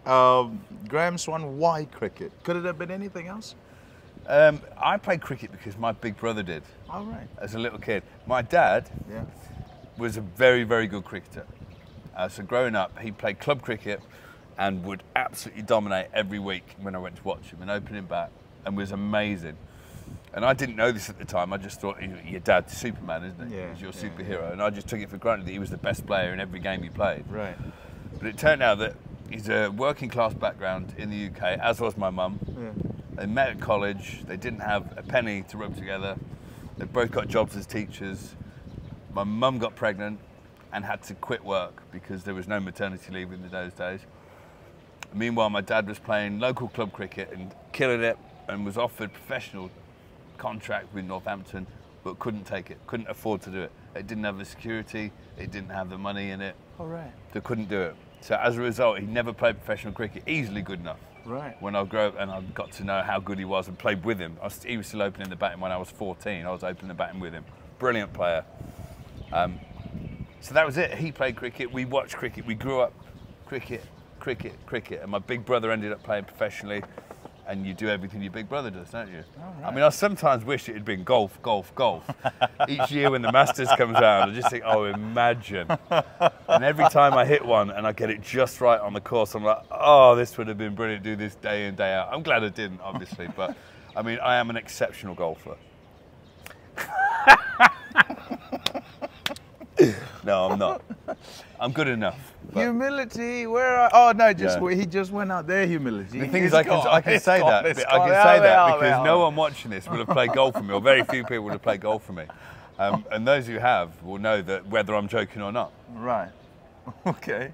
Graeme Swann, why cricket? Could it have been anything else? I played cricket because my big brother did. All right. As a little kid. My dad was a very, very good cricketer. So growing up, he played club cricket and would absolutely dominate every week when I went to watch him and opening bat, and was amazing. And I didn't know this at the time. I just thought, your dad's Superman, isn't he? Yeah, He's your superhero. And I just took it for granted that he was the best player in every game he played. Right. But it turned out that he's a working class background in the UK, as was my mum. Yeah. They met at college. They didn't have a penny to rub together. They both got jobs as teachers. My mum got pregnant and had to quit work because there was no maternity leave in those days. Meanwhile, my dad was playing local club cricket and killing it, and was offered professional contract with Northampton, but couldn't take it, couldn't afford to do it. It didn't have the security, it didn't have the money in it. All right. They couldn't do it. So as a result, he never played professional cricket, easily good enough. Right. When I grew up and I got to know how good he was and played with him. He was still opening the batting when I was 14. I was opening the batting with him. Brilliant player. So that was it. He played cricket. We watched cricket. We grew up cricket. And my big brother ended up playing professionally. And you do everything your big brother does, don't you? Right. I mean, I sometimes wish it had been golf. Each year when the Masters comes around, I just think, oh, imagine. And every time I hit one and I get it just right on the course, I'm like, oh, this would have been brilliant to do this day in, day out. I'm glad I didn't, obviously, but I mean, I am an exceptional golfer. No, I'm not. I'm good enough. Humility, where are... Oh, no, he just went out there, humility. The thing is, I can say that because no one watching this will have played golf for me, or very few people will have played golf for me. And those who have will know that whether I'm joking or not. Right. Okay.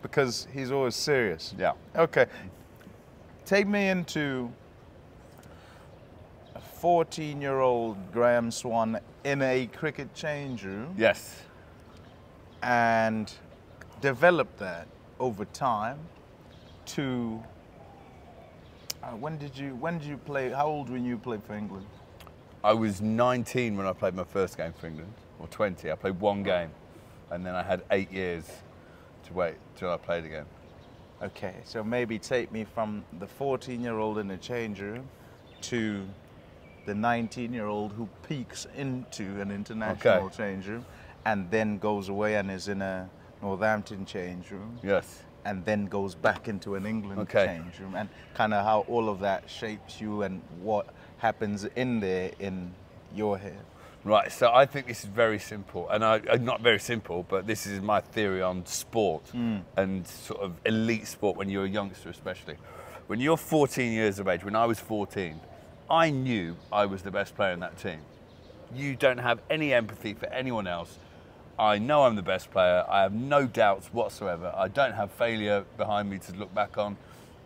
Because he's always serious. Yeah. Okay. Take me into a 14-year-old Graeme Swann in a cricket change room. Yes. And develop that over time to when did you play? How old were you play for England? I was 19 when I played my first game for England, or 20. I played one game, and then I had 8 years to wait till I played again. Okay, so maybe take me from the 14-year-old in the change room to the 19-year-old who peaks into an international change room and then goes away and is in a Northampton change room. Yes. And then goes back into an England change room, and kind of how all of that shapes you and what happens in there in your head. Right, so I think this is very simple, and not very simple, but this is my theory on sport and sort of elite sport when you're a youngster especially. When you're 14 years of age, when I was 14, I knew I was the best player in that team. You don't have any empathy for anyone else. I know I'm the best player. I have no doubts whatsoever. I don't have failure behind me to look back on.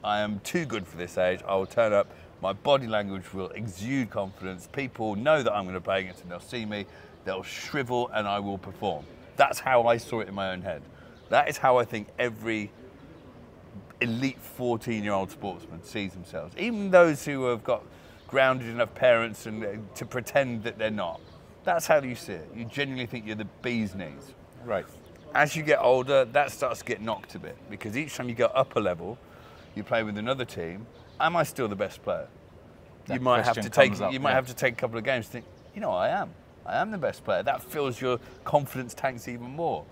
I am too good for this age. I will turn up. My body language will exude confidence. People know that I'm going to play against them. They'll see me. They'll shrivel and I will perform. That's how I saw it in my own head. That is how I think every elite 14-year-old sportsman sees themselves. Even those who have got grounded enough parents and to pretend that they're not. That's how you see it. You genuinely think you're the bee's knees. Right. As you get older, that starts to get knocked a bit, because each time you go up a level, you play with another team. Am I still the best player? You might have to take a couple of games to think, you know, I am the best player. That fills your confidence tanks even more.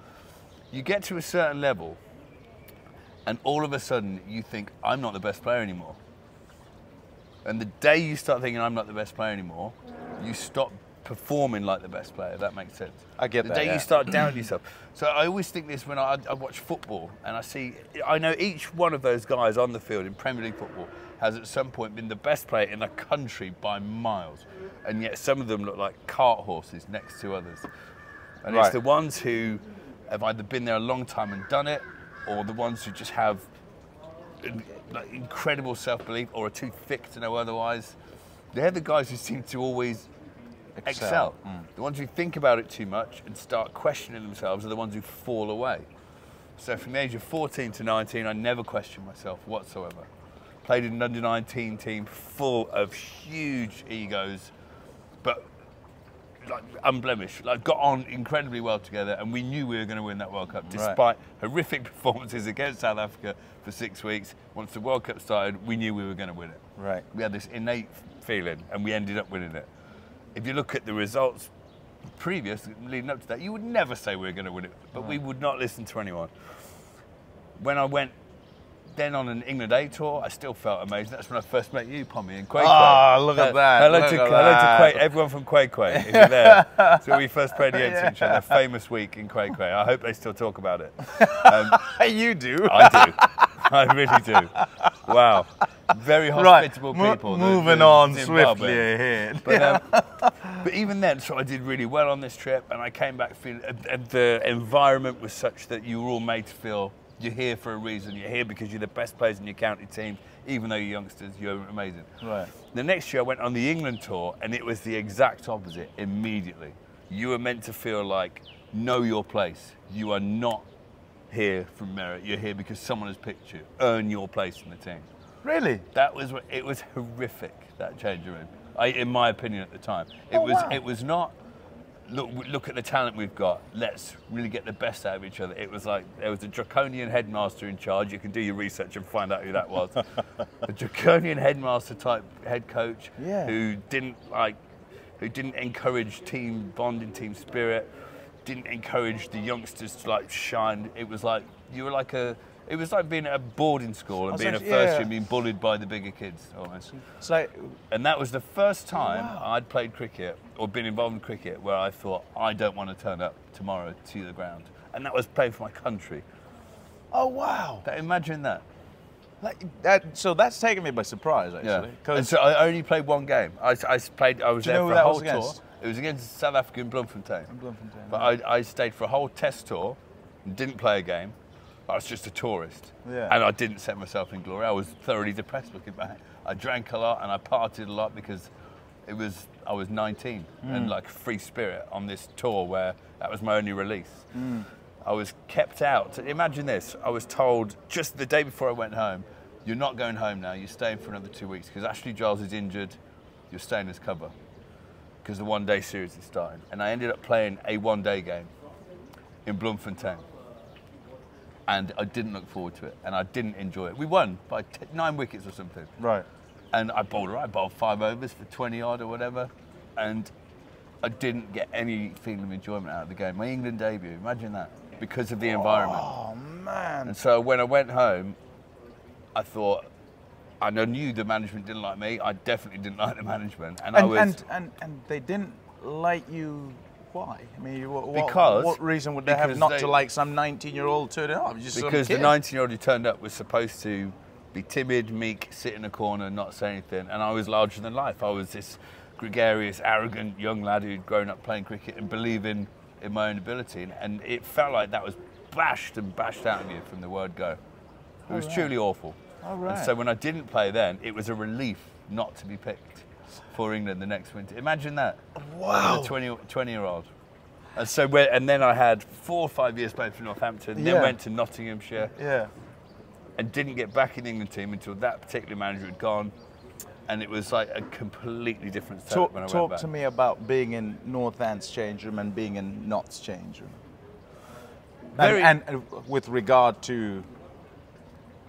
You get to a certain level, and all of a sudden you think, I'm not the best player anymore. And the day you start thinking I'm not the best player anymore, you stop performing like the best player, if that makes sense. I get that. The day you start doubting yourself. So I always think this when I watch football, and I know each one of those guys on the field in Premier League football has at some point been the best player in the country by miles. And yet some of them look like cart horses next to others. And it's the ones who have either been there a long time and done it, or the ones who just have like incredible self-belief or are too thick to know otherwise. They're the guys who seem to always excel. The ones who think about it too much and start questioning themselves are the ones who fall away. So from the age of 14 to 19, I never questioned myself whatsoever. Played in an under-19 team full of huge egos, but like unblemished, like got on incredibly well together, and we knew we were going to win that World Cup, despite horrific performances against South Africa for 6 weeks. Once the World Cup started, we knew we were going to win it. Right. We had this innate feeling, and we ended up winning it. If you look at the results previous, leading up to that, you would never say we were going to win it, but we would not listen to anyone. When I went then on an England A tour, I still felt amazing. That's when I first met you, Pommie, in Quay. Oh, look at that. Hello to Quay, everyone from Quay, if you're there. So we first played against each other, famous week in Quay. I hope they still talk about it. You do. I do. I really do. Wow. Very hospitable people. Moving on swiftly ahead. But even then, so I did really well on this trip, and I came back feeling the environment was such that you were all made to feel you're here for a reason. You're here because you're the best players in your county team. Even though you're youngsters, you're amazing. Right. The next year I went on the England tour, and it was the exact opposite immediately. You were meant to feel like, know your place. You are not here from merit. You're here because someone has picked you. Earn your place in the team. Really? That was what, it was horrific, that change room. In my opinion at the time. It was not, look at the talent we've got, let's really get the best out of each other. It was like, there was a draconian headmaster in charge. You can do your research and find out who that was. A draconian headmaster type head coach who didn't encourage team bonding, team spirit, didn't encourage the youngsters to like shine. It was like, you were like it was like being at a boarding school and being a first year and being bullied by the bigger kids, almost. It's like, and that was the first time I'd played cricket or been involved in cricket where I thought, I don't want to turn up tomorrow to the ground. And that was playing for my country. oh wow. Imagine that. Like that. So that's taken me by surprise, actually. Yeah. And so I only played one game. I was there for a whole tour. It was against South Africa in Bloemfontein. But I stayed for a whole test tour and didn't play a game. I was just a tourist, and I didn't set myself in glory. I was thoroughly depressed looking back. I drank a lot and I partied a lot because I was 19 and like free spirit on this tour where that was my only release. I was kept out. Imagine this, I was told just the day before I went home, you're not going home now, you're staying for another 2 weeks because Ashley Giles is injured, you're staying as cover because the one-day series is starting. And I ended up playing a one-day game in Bloemfontein. And I didn't look forward to it, and I didn't enjoy it. We won by 9 wickets or something. Right. And I bowled 5 overs for 20 odd or whatever, and I didn't get any feeling of enjoyment out of the game. My England debut, imagine that, because of the environment. Oh man. And so when I went home, I thought, and I knew the management didn't like me. I definitely didn't like the management, and they didn't like you. Why? I mean, what reason would they have not to like some 19-year-old turning up? Because the 19-year-old who turned up was supposed to be timid, meek, sit in a corner, not say anything, and I was larger than life. I was this gregarious, arrogant young lad who'd grown up playing cricket and believing in my own ability, and it felt like that was bashed out of you from the word go. It was truly awful. And so when I didn't play then, it was a relief not to be picked for England the next winter. Imagine that. Wow. A 20-year-old. And so, and then I had 4 or 5 years playing for Northampton, then went to Nottinghamshire. Yeah. And didn't get back in the England team until that particular manager had gone. And it was like a completely different setup when I went back. Talk to me about being in Northant's change room and being in Nott's change room. And with regard to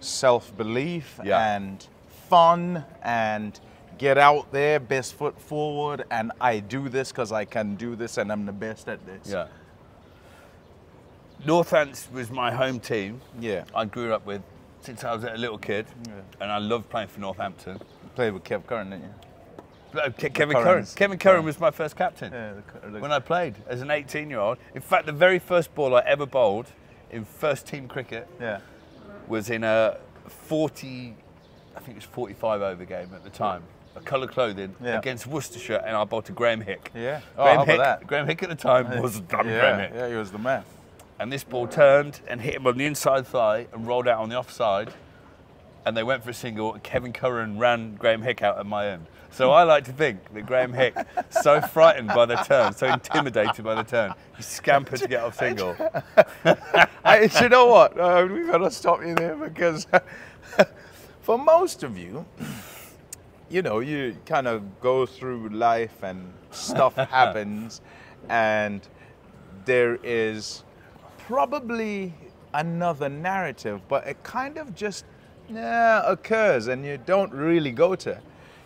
self-belief and fun and get out there, best foot forward, and I do this because I can do this and I'm the best at this. Yeah. Northants was my home team. Yeah. I grew up with since I was a little kid, and I loved playing for Northampton. You played with Kev Curran, didn't you? Kevin Curran. Kevin Curran was my first captain when I played as an 18-year-old. In fact, the very first ball I ever bowled in first team cricket was in a 40, I think it was 45 over game at the time. A colour clothing against Worcestershire, and I bowled to Graeme Hick. Yeah. Graeme Hick at the time was Graeme Hick. Yeah, he was the man. And this ball turned and hit him on the inside thigh and rolled out on the offside. And they went for a single, and Kevin Curran ran Graeme Hick out at my end. So I like to think that Graeme Hick, so frightened by the turn, so intimidated by the turn, he scampered to get off single. You know what? We've got to stop you there because for most of you, you know, you kind of go through life and stuff happens, and there is probably another narrative, but it kind of just occurs, and you don't really go to.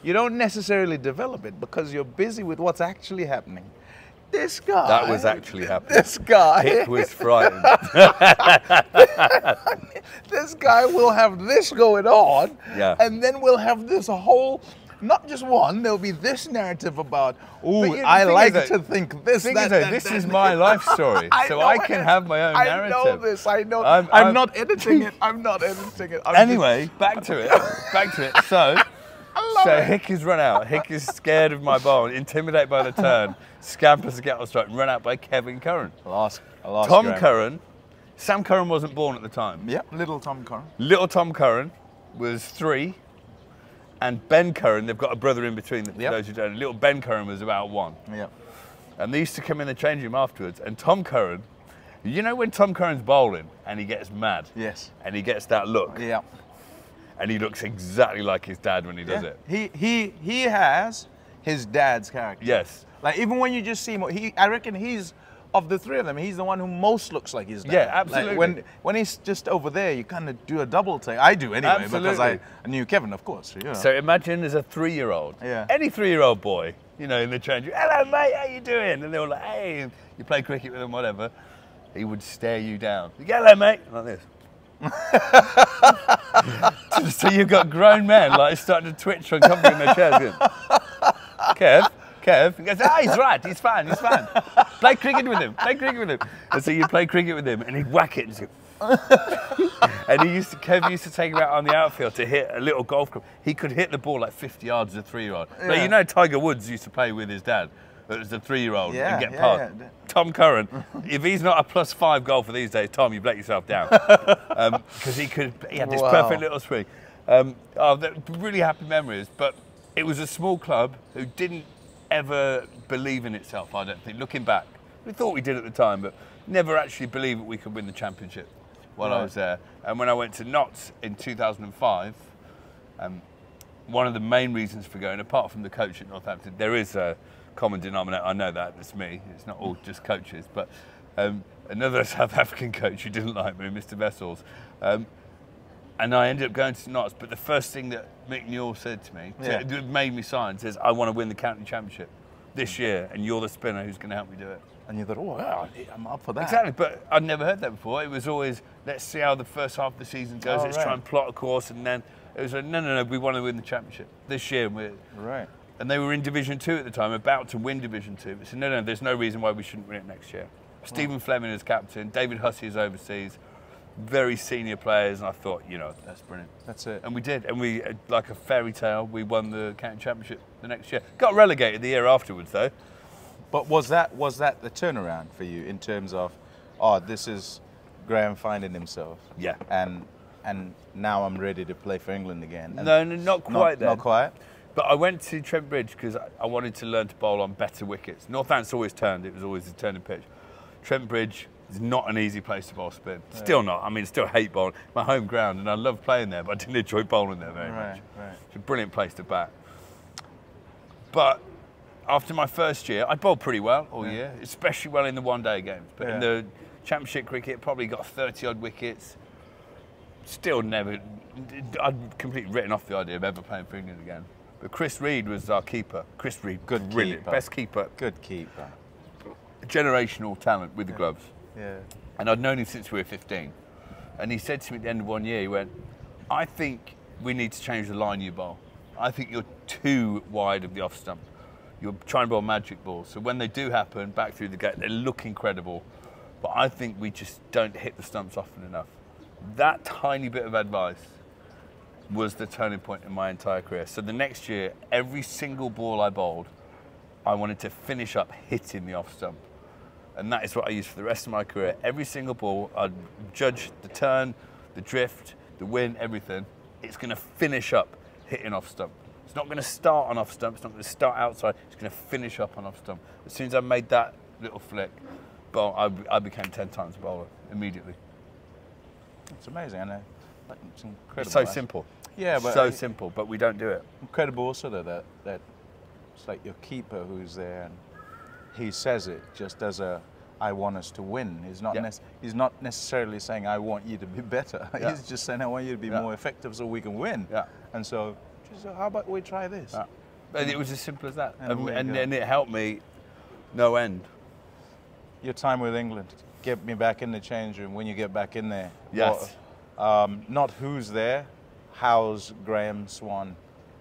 You don't necessarily develop it because you're busy with what's actually happening. This guy. That was actually happening. This guy. Hick was frightened. This guy will have this going on, yeah. And then we'll have this whole, not just one, there'll be this narrative about, ooh, I like to think this, this is my life story, so I can have my own narrative. I know this, I know. I'm not editing it, I'm not editing it. Anyway, back to it. So Hick is run out. Hick is scared of my ball, intimidated by the turn, scampers to get on strike, run out by Kevin Curran. Tom Curran. Sam Curran wasn't born at the time. Yep, little Tom Curran. Little Tom Curran was 3, and Ben Curran, they've got a brother in between them, for those who don't know. Little Ben Curran was about 1. Yep. And they used to come in the changing room afterwards, and Tom Curran, you know when Tom Curran's bowling and he gets mad? Yes. And he gets that look? Yeah. And he looks exactly like his dad when he does it. He has his dad's character. Yes. Like even when you just see him, I reckon he's, of the 3 of them, he's the one who most looks like his dad. Yeah, absolutely. Like when he's just over there, you kind of do a double take. I do anyway, because I knew Kevin, of course. You know. So imagine as a 3-year-old, any 3-year-old boy, you know, in the change room, hello mate, how you doing? And they were like, hey, and you play cricket with him, whatever. He would stare you down. You go, hello mate, like this. So you've got grown men like starting to twitch and comfy in their chairs going, Kev, he goes, he's right, he's fine. Play cricket with him. And so you play cricket with him and he'd whack it and just and Kev used to take him out on the outfield to hit a little golf club. He could hit the ball like 50 yards as a 3-year-old. Yeah. Like, you know Tiger Woods used to play with his dad as a 3-year-old and get past. Yeah. Tom Curran, if he's not a +5 golfer these days, Tom, you've let yourself down. Because he had this perfect little swing. Really happy memories, but it was a small club who didn't ever believe in itself, I don't think. Looking back, we thought we did at the time, but never actually believed that we could win the championship while I was there. And when I went to Notts in 2005, one of the main reasons for going, apart from the coach at Northampton, there is a common denominator. I know that, it's me. It's not all just coaches, but another South African coach who didn't like me, Mr. Vessels. And I ended up going to Notts, but the first thing that Mick Newell said to me, that made me sign, says, I want to win the county championship this year, and you're the spinner who's going to help me do it. And you thought, oh, I'm up for that. Exactly, but I'd never heard that before. It was always, let's see how the first half of the season goes, let's try and plot a course, and then it was like, no, we want to win the championship this year. And they were in Division 2 at the time, about to win Division 2. But said, no, there's no reason why we shouldn't win it next year. Stephen Fleming as captain, David Hussey as overseas, very senior players, and I thought, you know, that's brilliant. That's it. And we did, and we, like a fairy tale, we won the county championship the next year. Got relegated the year afterwards, though. But was that the turnaround for you in terms of, oh, this is Graeme finding himself? Yeah. And now I'm ready to play for England again. And no, not quite then. Not quite? But I went to Trent Bridge because I wanted to learn to bowl on better wickets. Northampton's always turned, it was always a turning pitch. Trent Bridge is not an easy place to bowl spin. Still not. I mean, still hate bowling. My home ground, and I love playing there, but I didn't enjoy bowling there very much. It's a brilliant place to bat. But after my first year, I bowled pretty well all year, especially well in the one-day games. But in the championship cricket, probably got 30-odd wickets. Still never, I'd completely written off the idea of ever playing for England again. But Chris Reed was our keeper. Chris Reed, brilliant, best keeper. Good keeper. Generational talent with the gloves. Yeah. And I'd known him since we were 15. And he said to me at the end of one year, he went, I think we need to change the line you bowl. I think you're too wide of the off stump. You're trying to bowl magic balls. So when they do happen, back through the gate, they look incredible. But I think we just don't hit the stumps often enough. That tiny bit of advice was the turning point in my entire career. So the next year, every single ball I bowled, I wanted to finish up hitting the off stump. And that is what I used for the rest of my career. Every single ball, I'd judge the turn, the drift, the wind, everything. It's going to finish up hitting off stump. It's not going to start on off stump. It's not going to start outside. It's going to finish up on off stump. As soon as I made that little flick, I became 10 times a bowler immediately. It's amazing, I know. It's incredible. It's so simple. Yeah, but so simple, but we don't do it. Incredible also that it's like your keeper who's there, and he says it just as a, I want us to win. He's not he's not necessarily saying I want you to be better. Yeah. He's just saying I want you to be more effective so we can win. Yeah. And so, how about we try this? Yeah. And it was as simple as that, and it helped me no end. Your time with England, get me back in the change room when you get back in there. Yes. Not who's there, how's Graeme Swann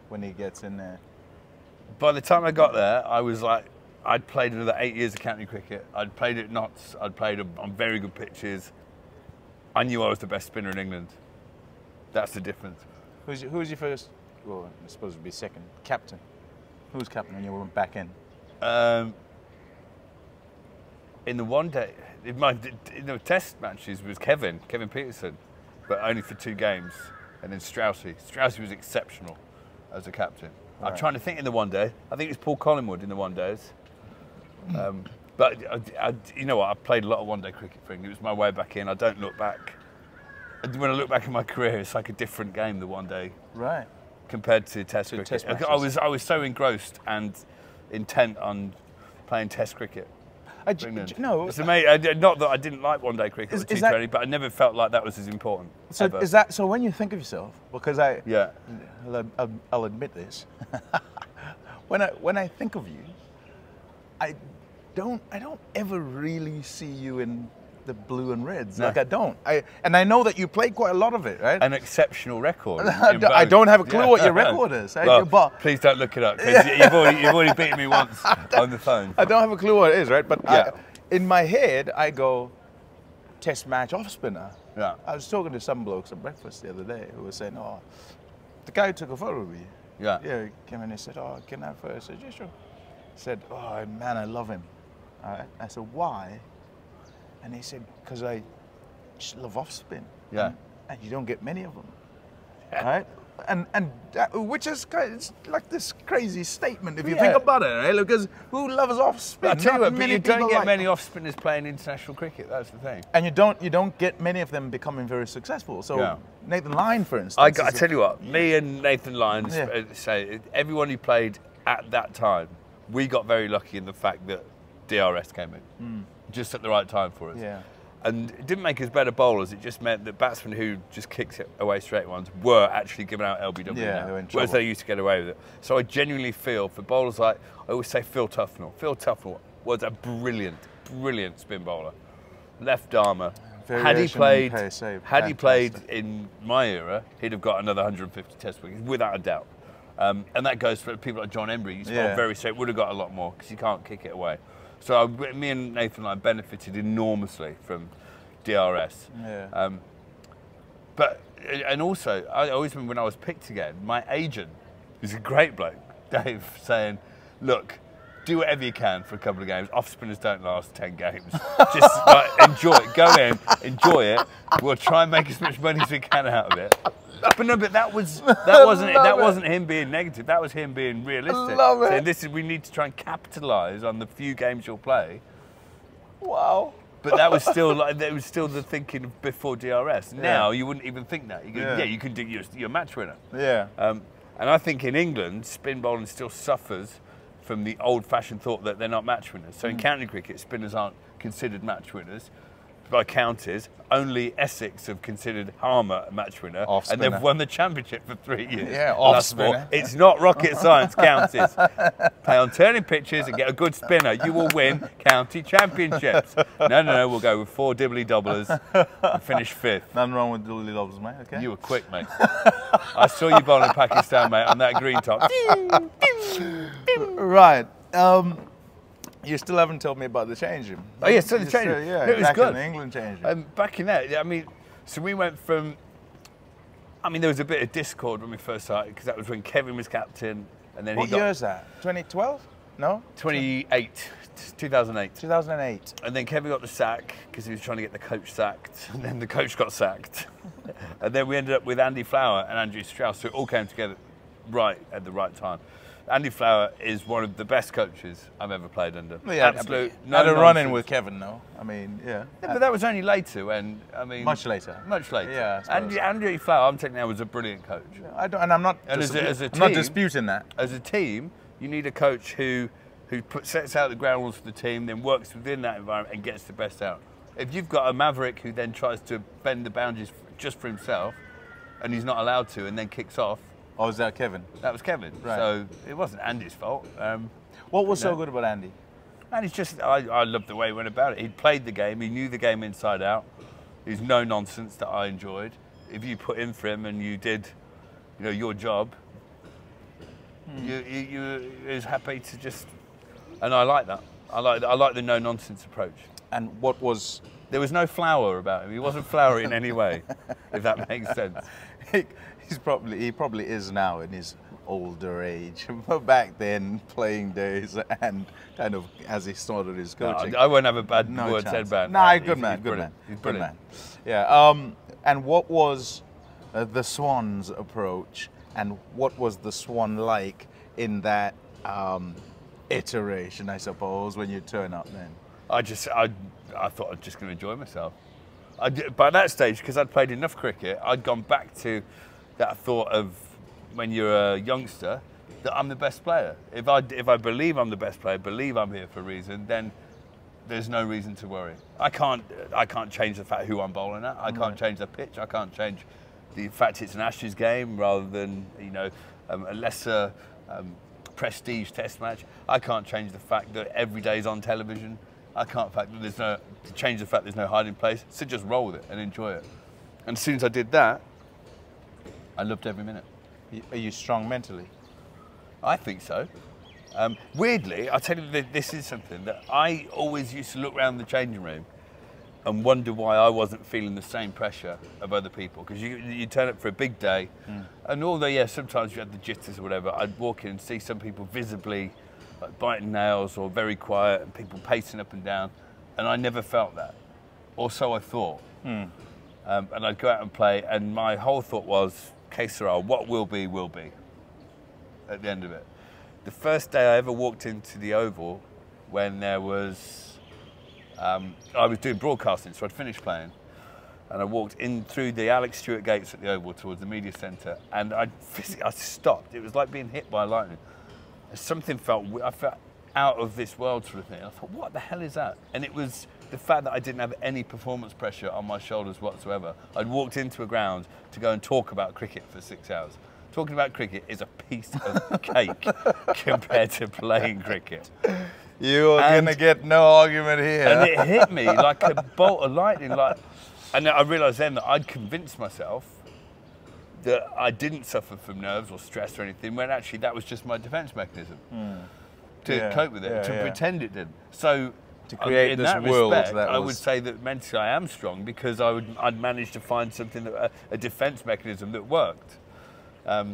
when he gets in there? By the time I got there, I was like, I'd played another 8 years of county cricket. I'd played at Notts. I'd played on very good pitches. I knew I was the best spinner in England. That's the difference. Who's your first, well, I suppose it would be second, captain? Who was captain when you went back in? In the one day, in the test matches was Kevin Peterson, but only for 2 games. And then Straussy. Straussy was exceptional as a captain. Right. I'm trying to think in the one day. I think it was Paul Collingwood in the one days. But you know what? I played a lot of one day cricket for England. It was my way back in. I don't look back. When I look back in my career, it's like a different game, the one day. Right. Compared to test cricket. I was so engrossed and intent on playing test cricket. No, it's amazing. Not that I didn't like one day cricket or T20, but I never felt like that was as important. So ever. Is that so? When you think of yourself, because I'll admit this, when I think of you, I don't ever really see you in the blue and reds. No. Like I don't. And I know that you played quite a lot of it, right? An exceptional record. I don't have a clue what your record is. Well, please don't look it up because you've already beaten me once on the phone. I don't have a clue what it is, right? But in my head, I go test match off spinner. Yeah. I was talking to some blokes at breakfast the other day who were saying, "Oh, the guy who took a photo of me." Yeah. Yeah. He came in and said, "Oh, can I have a photo?" I said, "Yeah, sure." He said, "Oh man, I love him." All right. I said, "Why?" And he said, "Because I just love off spin." Yeah. And you don't get many of them, right? And that, which is it's like this crazy statement if you think about it, right? Because who loves off spin? I tell you what, but you don't get many off spinners playing international cricket. That's the thing. And you don't get many of them becoming very successful. So Nathan Lyon, for instance. I tell you what, me and Nathan Lyon say everyone who played at that time, we got very lucky in the fact that DRS came in. Just at the right time for us. Yeah. And it didn't make us better bowlers, it just meant that batsmen who just kicked it away straight ones were actually giving out LBW now, whereas they used to get away with it. So I genuinely feel for bowlers like, I always say Phil Tufnell. Phil Tufnell was a brilliant spin bowler. Left armour. Had he played in my era, he'd have got another 150 test wickets, without a doubt. And that goes for people like John Embry. He's very straight, would have got a lot more because you can't kick it away. So me and Nathan and I benefited enormously from DRS. Yeah. And also, I always remember when I was picked again, my agent, who's a great bloke, Dave, saying, "Look, do whatever you can for a couple of games. Off spinners don't last 10 games. Just enjoy it. Go in, enjoy it. We'll try and make as much money as we can out of it." But no, but that wasn't him being negative. That was him being realistic. Saying, we need to try and capitalise on the few games you'll play. Wow. But that was still the thinking of before DRS. Now you wouldn't even think that. You go, you can do your match winner. Yeah. And I think in England, spin bowling still suffers from the old-fashioned thought that they're not match winners. So in county cricket, spinners aren't considered match winners. By counties, only Essex have considered Harmer a match winner, and they've won the championship for 3 years. Yeah, off spinner. It's not rocket science, counties. Play on turning pitches and get a good spinner. You will win county championships. No, we'll go with 4 dibbly-dobblers and finish 5th. Nothing wrong with dibbly-dobblers, mate, okay? You were quick, mate. I saw you bowling Pakistan, mate, on that green top. Right. You still haven't told me about the change room. Oh, yeah, so the change room. Yeah, it was back good. in the England change room. Back in there, I mean, so we went from, there was a bit of discord when we first started, because that was when Kevin was captain, and then What year is that? 2012? No? 2008. 2008. And then Kevin got the sack, because he was trying to get the coach sacked, and then the coach got sacked. And then we ended up with Andy Flower and Andrew Strauss, so it all came together right at the right time. Andy Flower is one of the best coaches I've ever played under. Yeah, absolute. No, had a run-in with Kevin, though. I mean, yeah. But that was only later. When I mean, much later. Much later. Yeah. Andy Flower, I'm taking now, was a brilliant coach. And I'm not. And as a team, I'm not disputing that. As a team, you need a coach who sets out the ground rules for the team, then works within that environment and gets the best out. If you've got a maverick who then tries to bend the boundaries just for himself, and he's not allowed to, and then kicks off. Oh, was that Kevin? That was Kevin. Right. So it wasn't Andy's fault. What was so good about Andy? Andy's just, I loved the way he went about it. He'd played the game, he knew the game inside out. He's no nonsense that I enjoyed. If you put in for him and you did, your job, you was happy to just, and I like that. I like the no nonsense approach. And what was? There was no flower about him. He wasn't flowery in any way, if that makes sense. He probably is now in his older age, but back then, playing days and kind of as he started his coaching. No, I won't have a bad word said about him. No, good man. He's brilliant. Yeah. And what was the Swann's approach, and what was the Swann like in that iteration, I suppose, when you turn up then? I thought I was just going to enjoy myself. By that stage, because I'd played enough cricket, I'd gone back to that thought of when you're a youngster that I'm the best player. If I believe I'm the best player, believe I'm here for a reason, then there's no reason to worry. I can't change the fact who I'm bowling at. I can't change the pitch. I can't change the fact it's an Ashes game rather than a lesser prestige Test match. I can't change the fact that every day is on television. I can't change the fact there's no hiding place. So just roll with it and enjoy it. And as soon as I did that, I loved every minute. Are you strong mentally? I think so. Weirdly, I'll tell you that this is something that I always used to look around the changing room and wonder why I wasn't feeling the same pressure of other people. Because you turn up for a big day, and although, sometimes you had the jitters or whatever, I'd walk in and see some people visibly like biting nails or very quiet and people pacing up and down, and I never felt that, or so I thought. And I'd go out and play, and my whole thought was, que sera, what will be at the end of it. The first day I ever walked into the Oval, when there was, I was doing broadcasting, so I'd finished playing, and I walked in through the Alex Stewart gates at the Oval towards the media centre, and I stopped. It was like being hit by lightning. Something I felt out of this world sort of thing. I thought, what the hell is that? And it was the fact that I didn't have any performance pressure on my shoulders whatsoever. I'd walked into a ground to go and talk about cricket for 6 hours. Talking about cricket is a piece of cake compared to playing cricket. You are going to get no argument here. And it hit me like a bolt of lightning. And I realised then that I'd convinced myself that I didn't suffer from nerves or stress or anything, when actually that was just my defence mechanism to cope with it, to pretend it didn't. So to create in this that world, respect, I would say that mentally I am strong because I'd managed to find something, a defence mechanism that worked. But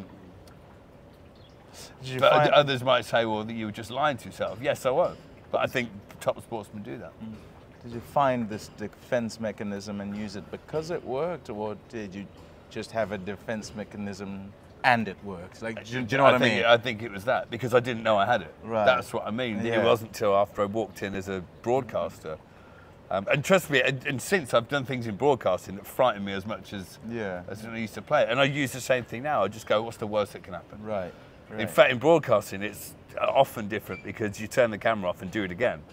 others might say, well, that you were just lying to yourself. Yes, I was. But I think top sportsmen do that. Did you find this defence mechanism and use it because it worked, or did you just have a defence mechanism and it works? Like, do you know what I mean? I think it was that, because I didn't know I had it. Right. That's what I mean. Yeah. It wasn't until after I walked in as a broadcaster. And trust me, and since I've done things in broadcasting that frighten me as much as when I used to play it. And I use the same thing now. I just go, what's the worst that can happen? Right. In fact, in broadcasting, it's often different because you turn the camera off and do it again.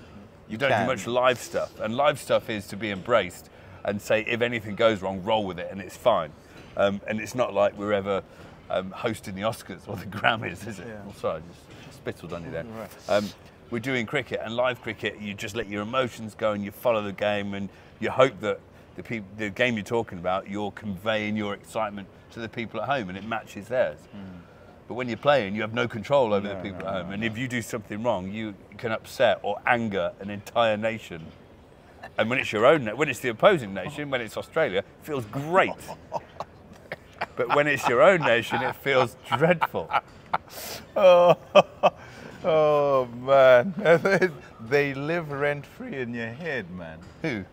You don't do much live stuff. And live stuff is to be embraced and say, if anything goes wrong, roll with it and it's fine. And it's not like we're ever hosting the Oscars or the Grammys, is it? Yeah. Oh, sorry, I just spittled on you there. Right. We're doing cricket, and live cricket, you just let your emotions go and you follow the game, and you hope that the game you're talking about, you're conveying your excitement to the people at home and it matches theirs. But when you're playing, you have no control over the people at home. And if you do something wrong, you can upset or anger an entire nation. And when it's your own, when it's the opposing nation, when it's Australia, it feels great. But when it's your own nation, it feels dreadful. Oh man, they live rent-free in your head, man. Who?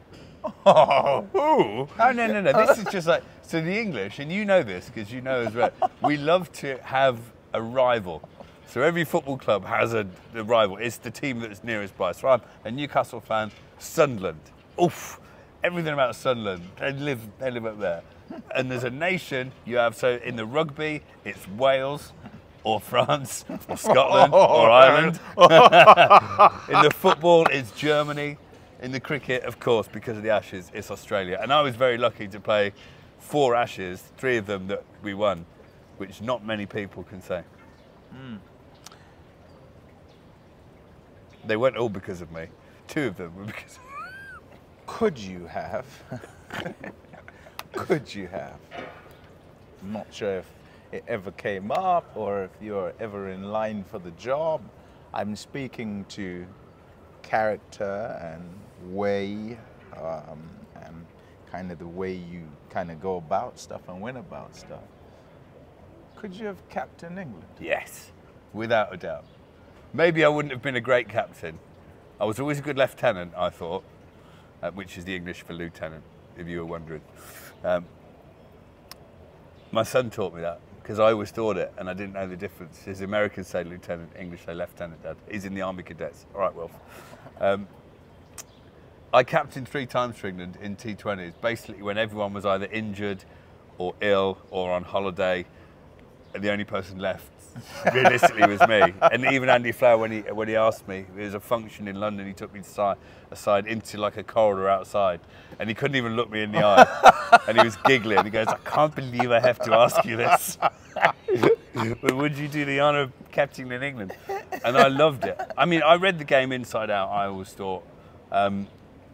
Oh, who? Oh, no. This is just like, so the English, and you know this because you know as well, we love to have a rival. So every football club has a rival. It's the team that's nearest by. So I'm a Newcastle fan. Sunderland. Oof. Everything about Sunderland. They live up there. And there's a nation you have. So in the rugby, it's Wales, or France, or Scotland, or Ireland. In the football, it's Germany. In the cricket, of course, because of the Ashes, it's Australia. And I was very lucky to play 4 Ashes, 3 of them that we won, which not many people can say. Mm. They weren't all because of me. 2 of them were because of me. Could you have? Could you have? I'm not sure if it ever came up or if you're ever in line for the job. I'm speaking to character and way and kind of the way you kind of go about stuff and win about stuff. Could you have captained England? Yes, without a doubt. Maybe I wouldn't have been a great captain. I was always a good lieutenant, I thought, which is the English for lieutenant, if you were wondering. My son taught me that, because I always thought it, and I didn't know the difference. His Americans say lieutenant, English say lieutenant, Dad. He's in the Army Cadets. All right, Wilf. I captained 3 times for England in T20s, basically when everyone was either injured or ill or on holiday, and the only person left realistically was me. And even Andy Flower, when he asked me, there was a function in London, he took me aside into like a corridor outside, and he couldn't even look me in the eye, and he was giggling. He goes, "I can't believe I have to ask you this, but would you do the honour of captaining in England?" And I loved it. I mean, I read the game inside out, I always thought, and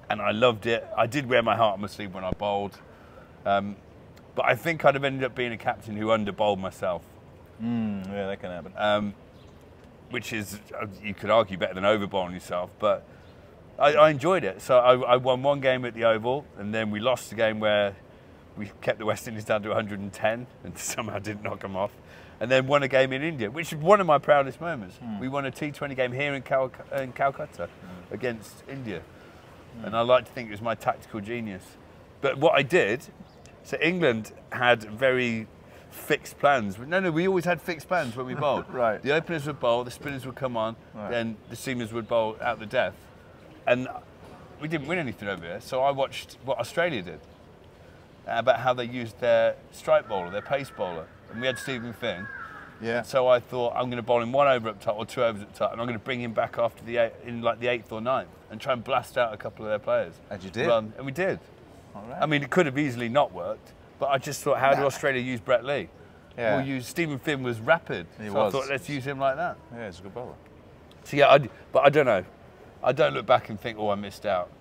I loved it. I did wear my heart on my sleeve when I bowled, but I think I'd have ended up being a captain who under-bowled myself. Yeah, that can happen. Which is, you could argue, better than over-bowling yourself, but I enjoyed it. So I won 1 game at the Oval, and then we lost a game where we kept the West Indies down to 110 and somehow didn't knock them off. And then won a game in India, which is one of my proudest moments. We won a T20 game here in Calcutta against India. And I like to think it was my tactical genius. But what I did, so England had very fixed plans. No, we always had fixed plans when we bowled. Right. The openers would bowl, the spinners would come on, then the seamers would bowl out the death. And we didn't win anything over here, so I watched what Australia did, about how they used their strike bowler, their pace bowler. And we had Stephen Finn. Yeah. And so I thought, I'm going to bowl him 1 over up top or 2 overs up top, and I'm going to bring him back after in like the 8th or 9th and try and blast out a couple of their players. And you did? And we did. All right. I mean, it could have easily not worked, but I just thought, how do Australia use Brett Lee? Yeah. We'll use Stephen Finn was rapid, I thought, let's use him like that. Yeah, he's a good bowler. So yeah, but I don't know. I don't look back and think, oh, I missed out.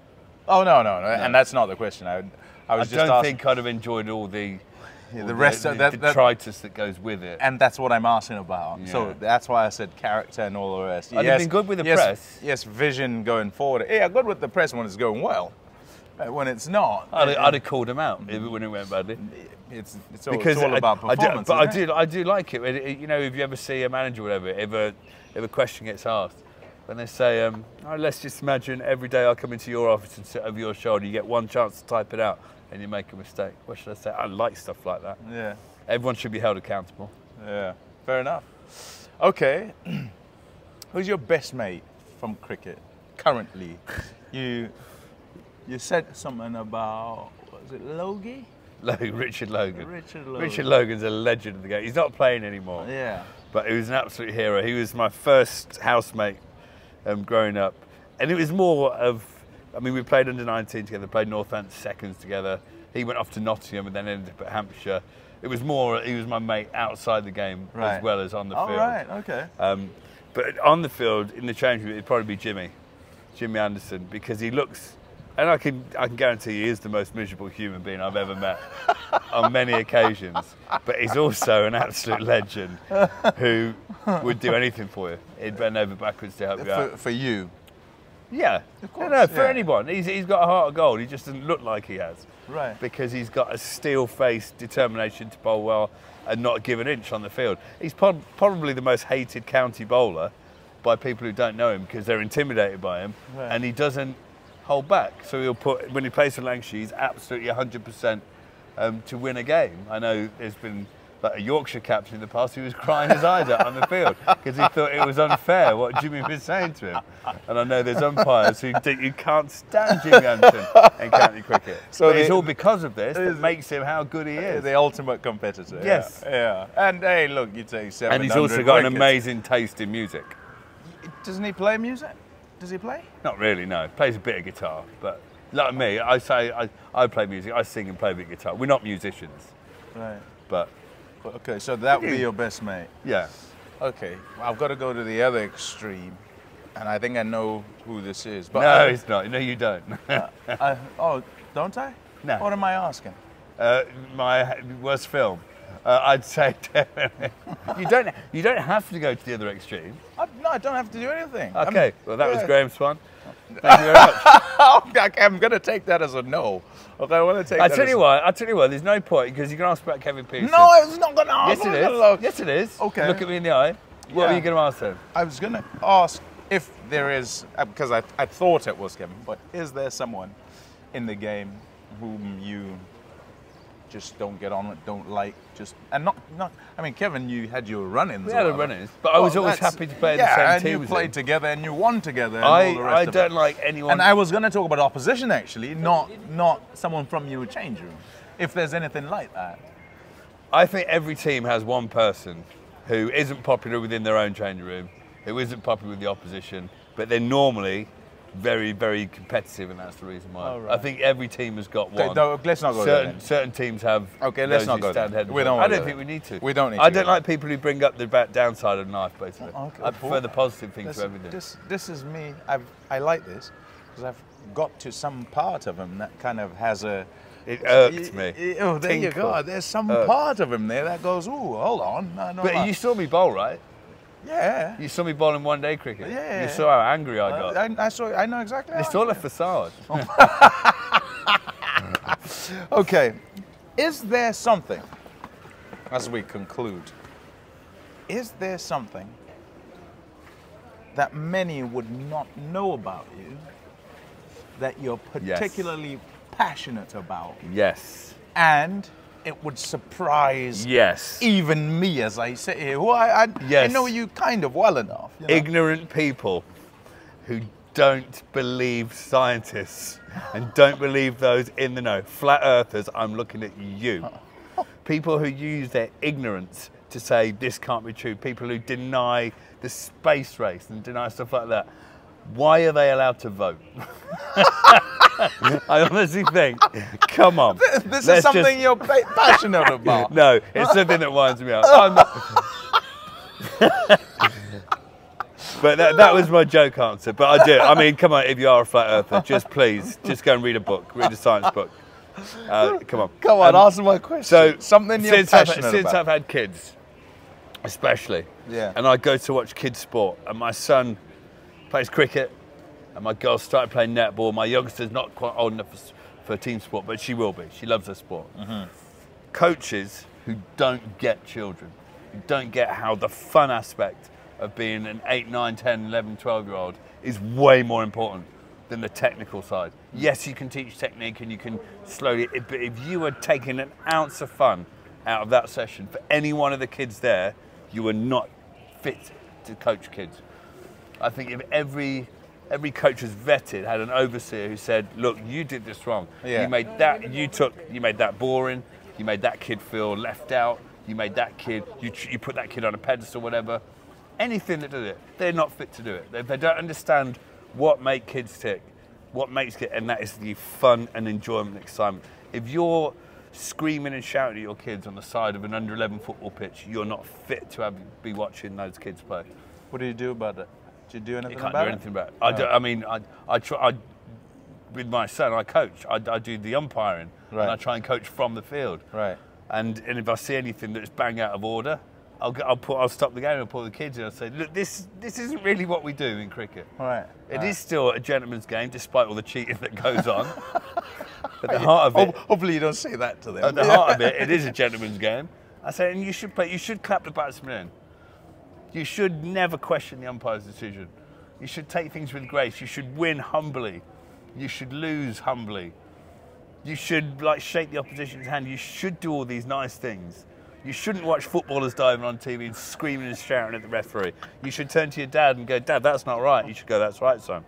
Oh, no. And that's not the question. I don't think I'd have enjoyed all the detritus that goes with it. And that's what I'm asking about. Yeah. So that's why I said character and all the rest. I'd have been good with the press. Yes, vision going forward. Yeah, good with the press when it's going well. When it's not, I'd have called him out when it went badly. It's all about performance. I do like it. You know, if you ever see a manager or whatever, if a question gets asked, when they say, oh, let's just imagine every day I come into your office and sit over your shoulder, you get 1 chance to type it out and you make a mistake. What should I say? I like stuff like that. Yeah. Everyone should be held accountable. Yeah, fair enough. Okay. Who's your best mate from cricket currently? You said something about, was it Logie? Richard Logan. Richard Logan's a legend of the game. He's not playing anymore. Yeah. But he was an absolute hero. He was my first housemate growing up. And it was more of, I mean, we played under 19 together, played Northampton seconds together. He went off to Nottingham and then ended up at Hampshire. It was more, he was my mate outside the game as well as on the field. Oh, right, okay. But on the field, in the change room, it'd probably be Jimmy Anderson, because he looks, and I can guarantee he is the most miserable human being I've ever met on many occasions. But he's also an absolute legend who would do anything for you. He'd bend over backwards to help you out. For you? Yeah. Of course. No, for anyone. He's got a heart of gold. He just doesn't look like he has. Right. Because he's got a steel-faced determination to bowl well and not give an inch on the field. He's probably the most hated county bowler by people who don't know him because they're intimidated by him. Right. And he doesn't hold back. So he'll put, when he plays for Lancashire, he's absolutely 100% to win a game. I know there's been like a Yorkshire captain in the past who was crying his eyes out on the field because he thought it was unfair what Jimmy was saying to him. And I know there's umpires who can't stand Jimmy Anderson in county cricket. So it's all because of this that makes him how good he is. The ultimate competitor. Yes. Yeah. And hey, look, you take 700 And he's also got wickets. an amazing taste in music. Doesn't he play music? Does he play? Not really, no. Plays a bit of guitar, but like me, I play music, I sing and play a bit of guitar. We're not musicians. Right. But okay, so that would be your best mate. yeah. Okay, I've got to go to the other extreme, and I think I know who this is. But No, it's not. No, you don't. oh, don't I? No. What am I asking? My worst film. I'd say definitely. You don't have to go to the other extreme. No, I don't have to do anything. Okay, well that was Graeme Swann. Thank you very much. I'm going to take that as a no. Okay, I want to take. I'll tell you what. There's no point because you can ask about Kevin Pearson. No, I was not going to ask. Yes, it is. Yes, it is. Okay. Look at me in the eye. What are you going to ask then? I was going to ask if there is, because I thought it was Kevin, but is there someone in the game whom you just don't get on with, don't like, and not. I mean, Kevin, you had your run-ins. We had our run-ins, but I was always happy to play in the same and team. you played together and you won together. And I all the rest of don't it. like anyone. And I was going to talk about opposition actually, not someone from your change room, if there's anything like that. I think every team has one person who isn't popular within their own changing room, who isn't popular with the opposition, but they're normally very, very competitive, and that's the reason why. Right. I think every team has got one. Okay, no, let's not go there then. Certain teams have. Okay, let's not go there. I don't think we need to. We don't need to. I don't like people who bring up the downside of knife, basically. Okay, I prefer the positive things to everything. This is me. I like this because I've got to some part of him that kind of has a. It irked me. Oh, there you go. There's some part of him there that goes, ooh, hold on. But you saw me bowl, right? Yeah. You saw me bowl in one-day cricket. Yeah. You saw how angry I got. I know exactly. It's all a facade. Okay. Is there something, as we conclude, is there something that many would not know about you that you're particularly passionate about? Yes. And it would surprise even me as I sit here. Well, I know you kind of well enough. You know? Ignorant people who don't believe scientists and don't believe those in the know. Flat earthers, I'm looking at you. People who use their ignorance to say this can't be true. People who deny the space race and deny stuff like that. Why are they allowed to vote? I honestly think, come on. This is something you're passionate about. No, it's something that winds me up. But that was my joke answer. But I do. I mean, come on, if you are a flat earther, just please, just go and read a book. Read a science book. Come on. Come on, answer my question. So, something you're passionate about. Since I've had kids, especially, and I go to watch kids' sport, and my son plays cricket, and my girl started playing netball. My youngster's not quite old enough for team sport, but she will be. She loves her sport. Mm-hmm. Coaches who don't get children, who don't get how the fun aspect of being an 8, 9, 10, 11, 12-year-old is way more important than the technical side. Yes, you can teach technique and you can slowly, but if you were taking an ounce of fun out of that session, for any one of the kids there, you were not fit to coach kids. I think if every coach was vetted, had an overseer who said, look, you did this wrong. You made that boring, you made that kid feel left out, you made that kid, you put that kid on a pedestal, whatever. Anything that does it, they're not fit to do it. They don't understand what makes kids tick, and that is the fun and enjoyment and excitement. If you're screaming and shouting at your kids on the side of an under-11 football pitch, you're not fit to be watching those kids play. What do you do about it? Do you do anything about it? You can't do anything about it. I try. With my son, I coach. I do the umpiring, and I try and coach from the field. Right. And if I see anything that's bang out of order, I'll stop the game and pull the kids in and say, look, this isn't really what we do in cricket. Right. It is still a gentleman's game, despite all the cheating that goes on. At the heart of it, hopefully you don't say that to them. At the heart of it, it is a gentleman's game. I say, and you should play. You should clap the batsman in. You should never question the umpire's decision. You should take things with grace. You should win humbly. You should lose humbly. You should shake the opposition's hand. You should do all these nice things. You shouldn't watch footballers diving on TV and screaming and shouting at the referee. You should turn to your dad and go, Dad, that's not right. You should go, that's right, son.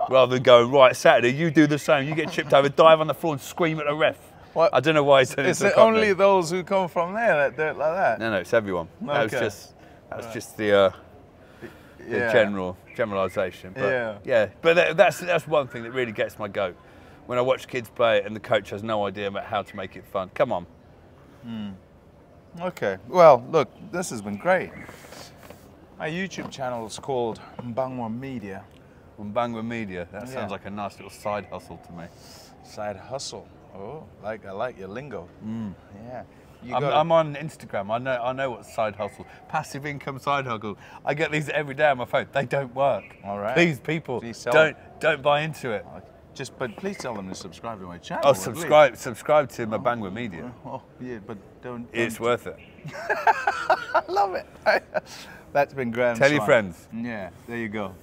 Rather than going, right, Saturday, you do the same. You get tripped over, dive on the floor and scream at the ref. What? I don't know why it's Is it only those who come from there that do it like that? No, it's everyone. Okay. That's just the generalisation. Yeah, but that's one thing that really gets my goat. When I watch kids play it and the coach has no idea about how to make it fun. Come on. Okay, well, look, this has been great. My YouTube channel is called Mbangwa Media. Mbangwa Media, that sounds like a nice little side hustle to me. Side hustle? Oh, I like your lingo. Yeah. I'm on Instagram. I know what side hustle, passive income side hustle. I get these every day on my phone. They don't work. All right. Please, people, don't buy into it. But please tell them to subscribe to my channel. Oh, subscribe to Mbangwa Media. Oh, yeah, but don't. It's worth it. I love it. That's been Graeme Swann. Tell your friends. Yeah, there you go.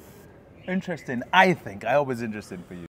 Interesting. I think. I hope it's interesting for you.